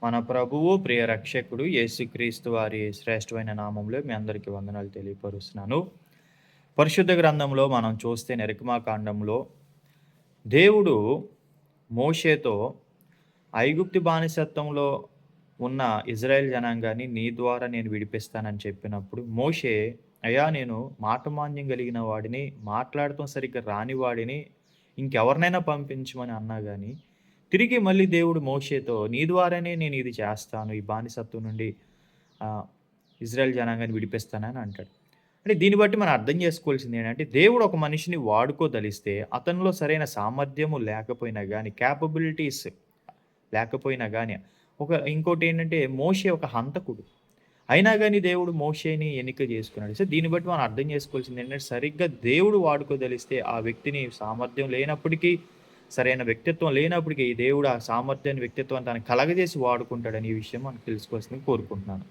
మన ప్రభువు, ప్రియ రక్షకుడు యేసుక్రీస్తు వారి శ్రేష్టమైన నామంలో మీ అందరికీ వందనాలు తెలియపరుస్తున్నాను. పరిశుద్ధ గ్రంథంలో మనం చూస్తే నిర్గమాకాండంలో దేవుడు మోషేతో ఐగుప్తు బానిసత్వంలో ఉన్న ఇజ్రాయెల్ జనాంగాన్ని నీ ద్వారా నేను విడిపిస్తానని చెప్పినప్పుడు మోషే, అయ్యా నేను మాటమాంద్యం కలిగిన వాడిని, మాట్లాడటం సరిగ్గా రాని వాడిని, ఇంకెవరినైనా పంపించమని అన్నా గాని, తిరిగి మళ్ళీ దేవుడు మోషేతో నీ ద్వారానే నేను ఇది చేస్తాను. ఈ బానిసత్వం నుండి ఆహ్, ఇజ్రాయెల్ జనాంగాన్ని విడిపిస్తానని అంటాడు. అంటే దీన్ని బట్టి మనం అర్థం చేసుకోవాల్సింది ఏంటంటే, దేవుడు ఒక మనిషిని వాడుకోదలిస్తే అతనిలో సరైన సామర్థ్యము లేకపోయినా గాని, కేపబిలిటీస్ లేకపోయినా గాని, ఇంకోటేంటంటే మోషే ఒక హంతకుడు. అయినా గాని దేవుడు మోషేని ఎన్నిక చేసుకున్నాడు. సో, దీన్ని బట్టి మనం అర్థం చేసుకోవాల్సింది ఏంటంటే, సరిగ్గా దేవుడు వాడుకోదలిస్తే ఆ వ్యక్తిని సామర్థ్యం లేనప్పటికీ, సరైన వ్యక్తిత్వం లేనప్పటికీ దేవుడు ఆ సామర్థ్యాన్ని, వ్యక్తిత్వాన్ని తనకు కలగజేసి వాడుకుంటాడని ఈ విషయం మనం తెలుసుకోవాల్సిందిగా కోరుకుంటున్నాను.